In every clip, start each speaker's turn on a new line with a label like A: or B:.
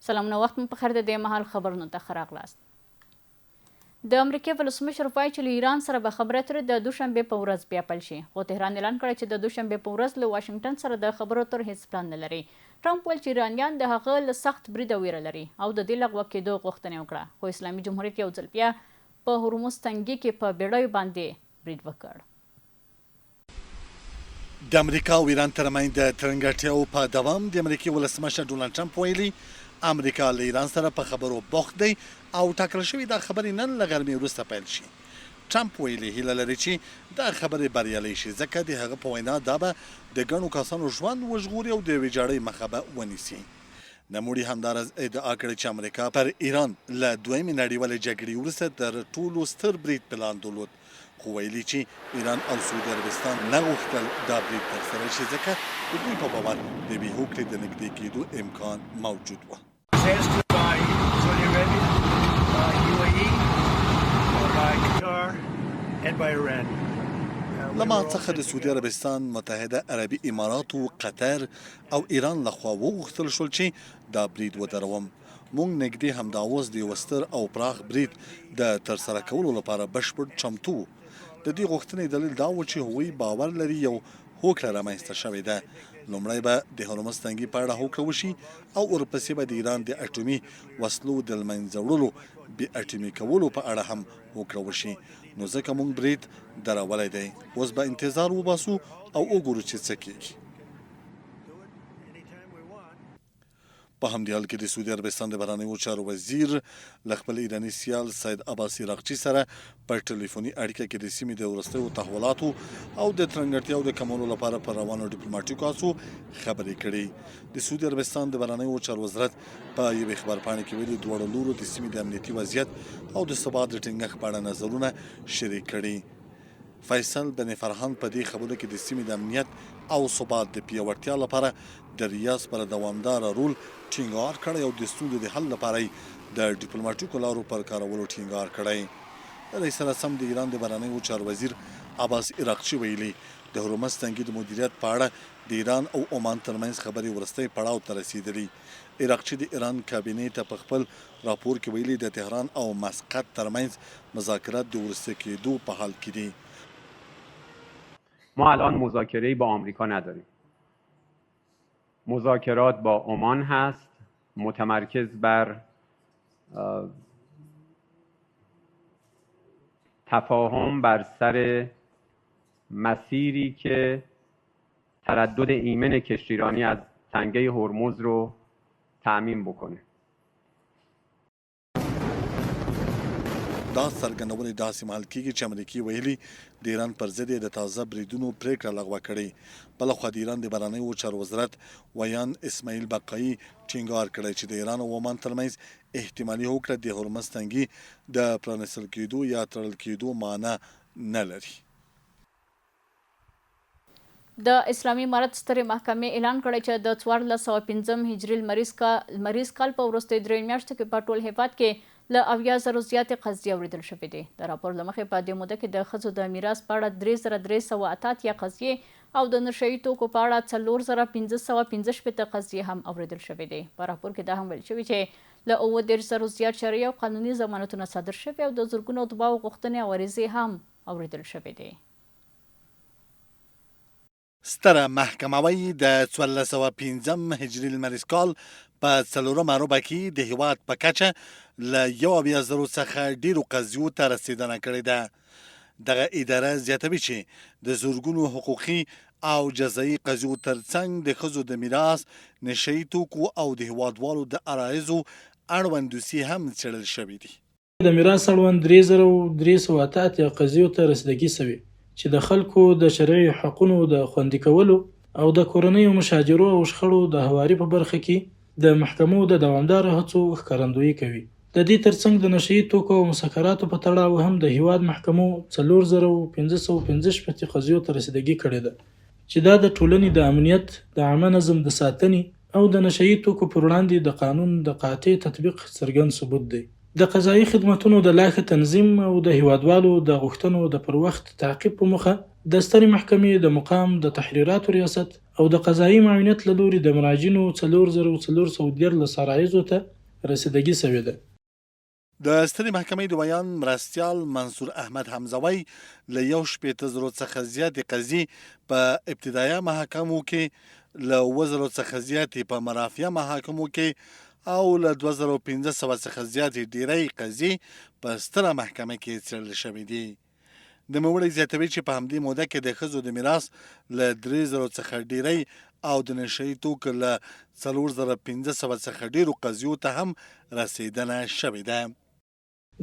A: سلامونه، وخت مو پخیر د دې مهال خبرونو ته ښه راغلاست. د امریکا ولسمشر وایي چې له ایران سره به خبرې اترې د دوشنبې په ورځ بیا پیل شي، خو تهران اعلان کړی چې د دوشنبې په ورځ له واشنګټن سره د خبرو اترو هیڅ پلان نه لري. ټرمپ ویل چې ایرانیان د هغه له سخت بریده ویره لري او د دې لغوه کېدو غوښتنه وکړه، خو اسلامي جمهوریت یو ځل بیا په هورموز تنګي کې په بیړیو باندې برید وکړ.
B: د امریکا او ایران ترمنځ د ترنګاټیاو په دوام د امریکا ولسمشر ډونالډ ټرمپ ویلي امریکا له ایران سره په خبرو بوخت دی او ټاکل شوې دا خبرې نن له غرمې وروسته پیل شي. ټرمپ ویلي هیله لري چې دا خبرې بریالۍ شي ځکه د هغه په وینا دا به د ګڼو کسانو ژوند وژغوري او د ویجاړۍ مخه به ونیسي. نوموړي همداراز ادعا کړې چې امریکا پر ایران له دویمې نړیوالې جګړې وروسته تر ټولو ستر برید پلان درلود، خو ویلي چې ایران او سعودي عربستان نه غوښتل دا برید ترسره شي ځکه د دوی په باور د بې هوکړې د نږدې کېدو امکان موجود و. له ما څخه د سعودي عربستان، متحده عربي اماراتو، قطر او ایران لخوا وغوښتل شول چې دا برید ودروم. موږ نږدې همدا اوس د یوه ستر او پراخ برید د ترسره کولو لپاره بشپړ چمتو وو. د دې غوښتنې دلیل دا و چې هغوی باور لري یو هوکړه رامنځته شوې ده. لومړی به د هورموز تنګي په اړه هوکړه وشي او ورپسې به د ایران د اټومي وسلو د له منځه وړلو، بې اټومي کولو په اړه هم هوکړه وشي. نو ځکه موږ برید درولی دی، اوس به انتظار وباسو او وګورو چې څه کېږي. په همدې حال کې د سعودي عربستان د بهرنیو چارو وزیر له خپل ایراني سیال سید عباس عراقچي سره په ټلیفوني اړیکه کې د سیمې د وروستیو تحولاتو او د ترنګاټیاو د کمولو لپاره پر روانو ډیپلوماټیکو هڅو خبرې کړې. د سعودي عربستان د بهرنیو چارو وزارت په یوې خبرپاڼې کې ویلي دواړو لورو د سیمې د امنیتي وضعیت او د ثبات د ټینګښت په اړه نظرونه شریک کړي. فیصل بن فرهان په دې خبرو کې د سیمې د امنیت او ثبات د پیاوړتیا لپاره د ریاض پر دوامداره رول ټینګار کړی او د ستونزو د حل لپاره د ډیپلوماټیکو لارو پر کارولو ټینګار کړی. رئیس الاسم د ایران د بهرنیو چارو وزیر عباس عراقچي ویلي د هورموز تنګي د مدیریت په اړه د ایران او عمان ترمنځ خبرې وروستی پړاو ته رسیدلي. عراقچي د ایران کابینې ته په خپل راپور کې ویلي د تهران او مسقط ترمنځ مذاکرات د وروسته کېدو په حال کې دي.
C: ما الان مذاکره‌ای با آمریکا نداریم. مذاکرات با عمان هست، متمرکز بر تفاهم بر سر مسیری که تردد ایمن کشتیرانی از تنگه هرمز رو تأمین بکنه.
B: دا څرګندونې داسې مهال کېږي چې امریکې ویلي د ایران پر ضد یې د تازه بریدونو پرېکړه لغوه کړې. بلخوا د ایران د بهرنیو چارو وزارت ویان اسماعیل بقایي ټینګار کړی چې د ایران او عمان ترمنځ احتمالي هوکړه د هورموز تنګي د پرانیستل کېدو یا تړل کېدو معنا نه لري.
A: د اسلامي امارت سترې محکمې اعلان کړی چې د 1405 هجري لمریز کال په وروستیو 3 میاشتو کې په ټول هېواد کې له 70,000 زیاتې قضیې اورېدل شوې دي. د راپور له مخې په دې موده کې د ښځو د میراث په اړه 3388 قضیې او د نشهیي توکو په اړه 4515 قضیې هم اورېدل شوې دي. په راپور کې دا هم ویل شوي چې له 30,000 زیات شرعي او قانوني ضمانتونه صادر شوي او د زرګونو دعاو غوښتنې او عریضې هم اورېدل شوې دي.
B: ستره محکمه وایي د 1405 هجري لمریز کال په 4مه روبه کې د هېواد په کچه له 70,000 څخه ډېرو قضیو ته رسېدنه کړې ده. دغه اداره زیاتوي چې د زرګونو حقوقي او جزایي قضیو ترڅنګ د ښځو د میراث، نشهیي توکو او د هېوادوالو د عرایضو اړوند دوسیې هم څېړل شوي دي.
D: د میراث اړوند 3388 قضیو ته رسیدګي شوې چې د خلکو د شرعي حقونو د خوندي کولو او د کورنیو مشاجرو او شخړو د هواري په برخه کې د محکمو د دوامداره هڅو ښکارندویي کوي. د دې ترڅنګ د نشهیي توکو او مسکراتو په تړاو هم د هیواد محکمو 4515 قضیو ته رسیدګي کړې ده چې دا د ټولنې د امنیت، د عامه نظم د ساتنې او د نشهیي توکو پر وړاندې د قانون د قاطع تطبیق څرګند ثبوت دی. د قضایي خدمتونو د لا ښه تنظیم او د هیوادوالو د غوښتنو د پر وخت تعقیب په موخه د سترې محکمې د مقام د تحریراتو ریاست او د قضایي معاونیت له لوري د مراجعینو 4414 عرایضو ته رسیدګي شوې ده.
B: د سترې محکمې د بیان مرستیال منصور احمد حمزوی له 1,000 څخه زیاتې قضیې په ابتدایه محاکمو کې، له 2,000 څخه زیاتې په مرافعه محاکمو کې او له 2,500 څخه زیاتې ډیری قضیې په ستره محکمه کې څیړل شوې دي. د نوموړی زیاتوي چې په همدې موده کې د ښځو د میراث له 3,000 څخه ډیری او د نشهیي توکو له 4,500 څخه ډیرو قضیو ته هم رسیدنه شوې ده.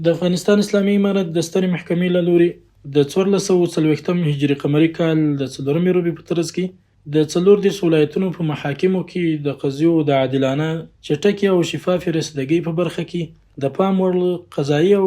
D: د افغانستان اسلامي امارت د سترې محکمې له لوري د 1440 هجري قمري کال د 4 روبي په ترڅ کې د 14 ولایتونو په محاکمو کې د قضیو د عادلانه، چټکې او شفافې رسیدګۍ په برخه کې د پام وړ قضایي او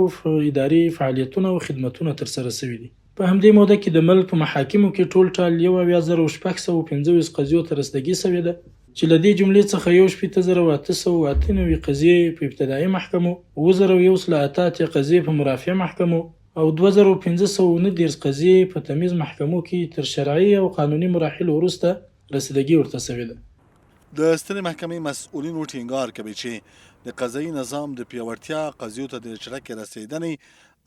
D: اداري فعالیتونه او خدمتونه ترسره شوي دي. په همدې موده کې د ملک په محاکمو کې ټول ټال 1,625 قضیو ته رسیدګي شوې ده، چې له دې جملې څخه 18,898 قضیې په ابتدایي محکمو، 2,188 قضیې په مرافعه محکمو او 2,519 قضیې په تمیز محکمو کې تر شرعي او قانوني مراحلو وروسته رسیدګي ورته شوې ده.
B: د سترې محکمې مسؤلینو ټینګار کوي چې د قضایي نظام د پیاوړتیا، قضیو ته د چټکې رسیدنې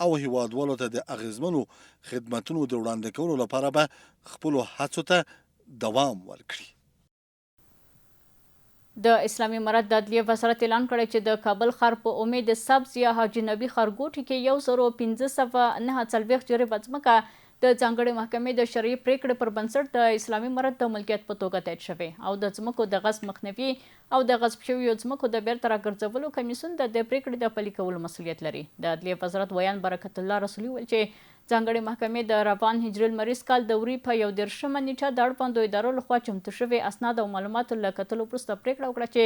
B: او هیوادوالو ته د اغیزمنو خدمتونو د وړاندې کولو لپاره به خپلو هڅو ته دوام ورکړي.
A: د اسلامي امارت د عدلیې وزارت اعلان کړی چې د کابل ښار په امید سبز یا حاجي نبي ښارګوټي کې 1,549 جریبه ځمکه د ځانګړې محکمې د شرعي پریکړې پر بنسټ د اسلامي امارت د ملکیت په توګه تایید شوې او د ځمکو د غصب مخنیوي او د غصب شویو ځمکو د بیرته راګرځولو کمیسیون د دې پریکړې د پلي کولو مسؤلیت لري. د عدلیې وزارت ویان برکت الله رسولي ویل چې ځانګړې محکمې د روان هجري لمریز کال د وري په 11 نیټه د اړوندو ادارو لخوا چمتو شوي اسناد او معلوماتو له کتلو وروسته پریکړه وکړه چې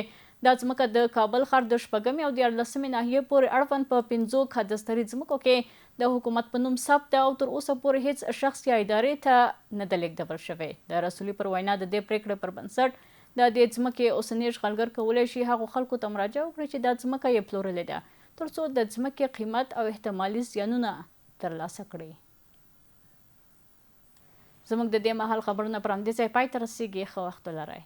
A: دا ځمکه د کابل ښار د 14 او 14 ناحیې پورې اړوند په 5 کادستري ځمکو کې د حکومت په نوم ثبت ده او تر اوسه پورې هیڅ شخص یا ادارې ته نه ده لیږدول شوی. د رسولي پر وینا د دې پریکړې پر بنسټ د دې ځمکې اوسني اشغالګر کولی شي هغو خلکو ته مراجعه وکړي چې دا ځمکه یې پلورلې ده تر څو د ځمکې قیمت او احتمالي زیانونه ترلاسه کړي. زموږ د دې مهال خبرونه پر همدې ځای پای ته رسیږي. ښه وخت ولرئ.